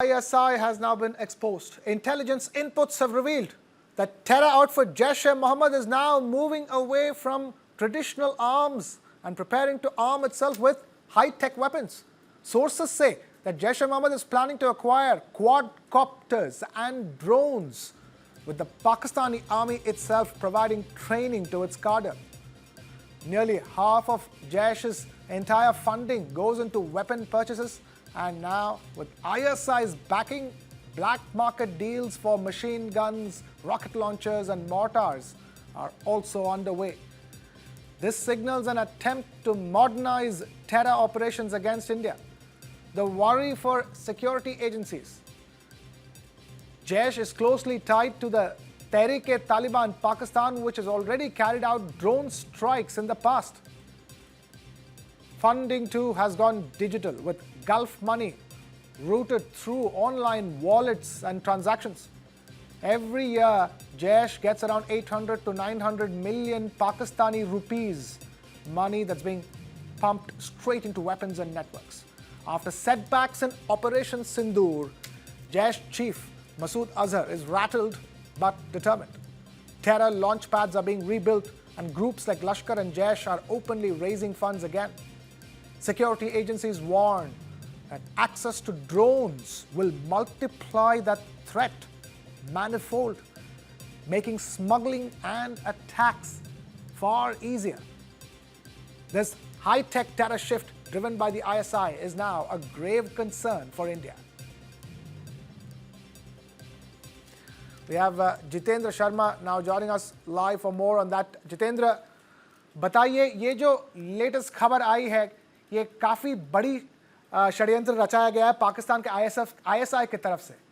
ISI has now been exposed. Intelligence inputs have revealed that terror outfit Jaish-e-Mohammed is now moving away from traditional arms and preparing to arm itself with high-tech weapons. Sources say that Jaish-e-Mohammed is planning to acquire quadcopters and drones, with the Pakistani army itself providing training to its cadre. Nearly half of Jaish's entire funding goes into weapon purchases, and now with ISI's backing, black market deals for machine guns, rocket launchers and mortars are also underway. This signals an attempt to modernize terror operations against India. The worry for security agencies. Jaish is closely tied to the Tehreek-e-Taliban Pakistan, which has already carried out drone strikes in the past. Funding too has gone digital, with Gulf money routed through online wallets and transactions. Every year, Jaish gets around 800 to 900 million Pakistani rupees, money that's being pumped straight into weapons and networks. After setbacks in Operation Sindoor, Jaish chief Masood Azhar is rattled but determined. Terror launch pads are being rebuilt, and groups like Lashkar and Jaish are openly raising funds again. Security agencies warn that access to drones will multiply that threat manifold, making smuggling and attacks far easier. This high-tech terror shift driven by the ISI is now a grave concern for India. We have Jitendra Sharma now joining us live for more on that. Jitendra, बताइए ये जो latest खबर आई है, ये काफ़ी बड़ी षड्यंत्र रचाया गया है पाकिस्तान के ISI की तरफ से।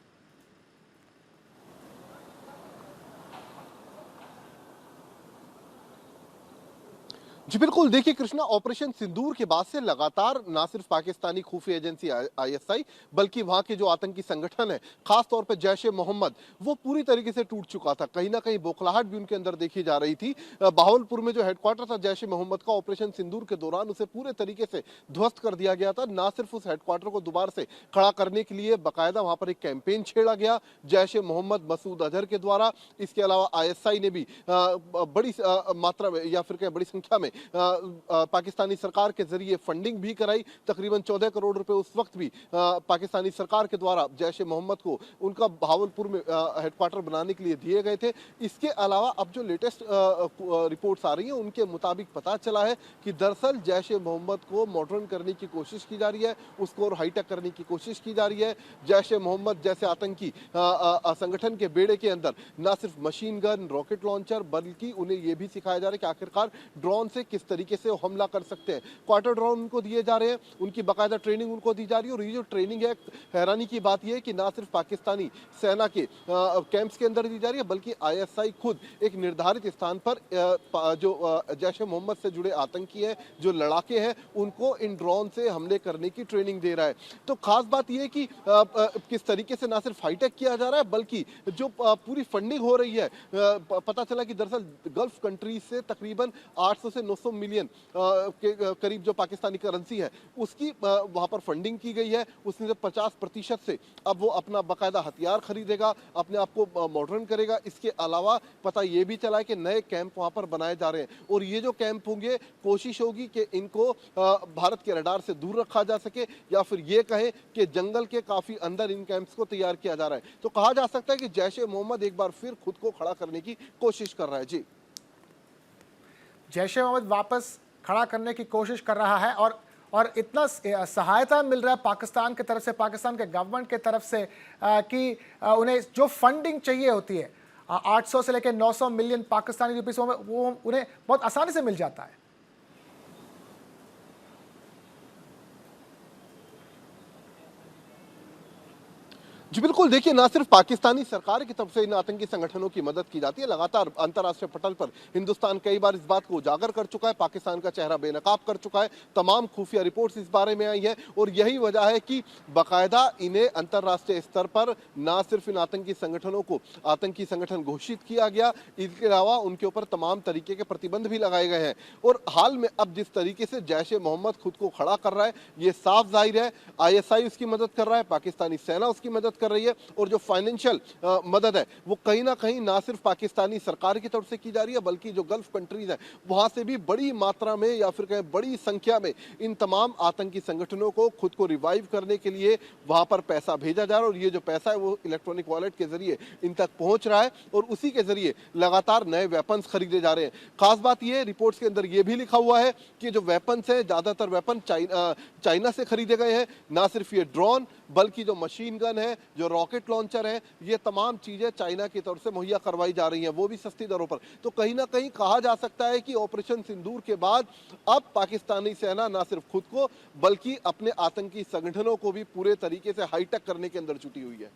जी बिल्कुल, देखिए कृष्णा, ऑपरेशन सिंदूर के बाद से लगातार ना सिर्फ पाकिस्तानी खुफिया एजेंसी ISI बल्कि वहां के जो आतंकी संगठन है, खास तौर पे जैश-ए-मोहम्मद, वो पूरी तरीके से टूट चुका था। कहीं ना कहीं बौखलाहट भी उनके अंदर देखी जा रही थी। बहावलपुर में जो हेडक्वार्टर था जैश-ए-मोहम्मद का, ऑपरेशन सिंदूर के दौरान उसे पूरे तरीके से ध्वस्त कर दिया गया था। ना सिर्फ उस हेडक्वार्टर को दोबारा से खड़ा करने के लिए बाकायदा वहां पर एक कैंपेन छेड़ा गया जैश-ए-मोहम्मद मसूद अजहर के द्वारा। इसके अलावा ISI ने भी बड़ी मात्रा में या फिर बड़ी संख्या में पाकिस्तानी सरकार के जरिए फंडिंग भी कराई। तकरीबन 14 करोड़ रुपए उस वक्त भी पाकिस्तानी सरकार के द्वारा जैश-ए-मोहम्मद को उनका भावलपुर में हेडक्वार्टर बनाने के लिए दिए गए थे। इसके अलावा अब जो लेटेस्ट रिपोर्ट्स आ रही हैं, उनके मुताबिक पता चला है कि दरअसल जैश-ए-मोहम्मद को मॉडर्न करने की कोशिश की जा रही है, उसको और हाईटेक करने की कोशिश की जा रही है। जैश-ए-मोहम्मद जैसे आतंकी संगठन के बेड़े के अंदर न सिर्फ मशीन गन, रॉकेट लॉन्चर, बल्कि उन्हें यह भी सिखाया जा रहा है कि आखिरकार ड्रोन से किस तरीके से हमला कर सकते हैं। क्वार्टर ड्रोन उनको दिए जा रहे हैं, उनकी बाकायदा ट्रेनिंग उनको दी जा रही है। और ये जो ट्रेनिंग है, हैरानी की बात यह है कि ना सिर्फ पाकिस्तानी सेना के कैंप्स के अंदर दी जा रही है, बल्कि ISI खुद एक निर्धारित स्थान पर जो जैश-ए-मोहम्मद से जुड़े आतंकी हैं, जो लड़ाके हैं, उनको इन ड्रोन से हमले करने की ट्रेनिंग दे रहा है। तो खास बात यह है कि किस तरीके से ना सिर्फ हाईटेक किया जा रहा है, बल्कि जो पूरी फंडिंग हो रही है, पता चला कि दरअसल गल्फ कंट्रीज से तकरीबन 800 से 900 मिलियन के करीब जो पाकिस्तानी करेंसी है, उसकी वहां पर फंडिंग की गई है। उसमें से 50% से अब वो अपना बाकायदा हथियार खरीदेगा, अपने आप को मॉडर्न करेगा। इसके अलावा पता ये भी चला है कि नए कैंप वहां पर बनाए जा रहे हैं, और ये जो कैंप होंगे, कोशिश होगी कि इनको भारत के रडार से दूर रखा जा सके, या फिर ये कहें कि जंगल के काफी अंदर इन कैंप्स को तैयार किया जा रहा है। तो कहा जा सकता है कि जैश-ए-मोहम्मद एक बार फिर खुद को खड़ा करने की कोशिश कर रहा है। जी, जैश-ए-मोहम्मद वापस खड़ा करने की कोशिश कर रहा है, और इतना सहायता मिल रहा है पाकिस्तान की तरफ से, पाकिस्तान के गवर्नमेंट की तरफ से, कि उन्हें जो फंडिंग चाहिए होती है 800 से लेकर 900 मिलियन पाकिस्तानी रुपीस, वो उन्हें बहुत आसानी से मिल जाता है। जी बिल्कुल, देखिए ना सिर्फ पाकिस्तानी सरकार की तरफ से इन आतंकी संगठनों की मदद की जाती है, लगातार अंतर्राष्ट्रीय पटल पर हिंदुस्तान कई बार इस बात को उजागर कर चुका है, पाकिस्तान का चेहरा बेनकाब कर चुका है, तमाम खुफिया रिपोर्ट्स इस बारे में आई है और यही वजह है कि बाकायदा इन्हें अंतर्राष्ट्रीय स्तर पर ना सिर्फ इन आतंकी संगठनों को आतंकी संगठन घोषित किया गया, इसके अलावा उनके ऊपर तमाम तरीके के प्रतिबंध भी लगाए गए हैं। और हाल में अब जिस तरीके से जैश ए मोहम्मद खुद को खड़ा कर रहा है, ये साफ जाहिर है ISI उसकी मदद कर रहा है, पाकिस्तानी सेना उसकी मदद कर रही है और जो फाइनेंशियल मदद है वो कहीं ना सिर्फ पाकिस्तानी सरकार की तरफ से की जा रही है, बल्कि जो गल्फ कंट्रीज है वहां से भी बड़ी मात्रा में या फिर कहें बड़ी संख्या में इन तमाम आतंकी संगठनों को खुद को रिवाइव करने के लिए वहां पर पैसा भेजा जा रहा है और ये जो पैसा है वो इलेक्ट्रॉनिक वॉलेट के जरिए इन तक पहुंच रहा है और उसी के जरिए लगातार नए वेपन्स खरीदे जा रहे हैं। खास बात यह रिपोर्ट्स के अंदर यह भी लिखा हुआ है कि जो वेपन्स है ज्यादातर वेपन चाइना से खरीदे गए हैं, ना सिर्फ ये ड्रोन बल्कि जो मशीन गन है, जो रॉकेट लॉन्चर है, ये तमाम चीजें चाइना की तरफ से मुहैया करवाई जा रही हैं, वो भी सस्ती दरों पर। तो कहीं ना कहीं कहा जा सकता है कि ऑपरेशन सिंदूर के बाद अब पाकिस्तानी सेना ना सिर्फ खुद को बल्कि अपने आतंकी संगठनों को भी पूरे तरीके से हाईटेक करने के अंदर जुटी हुई है।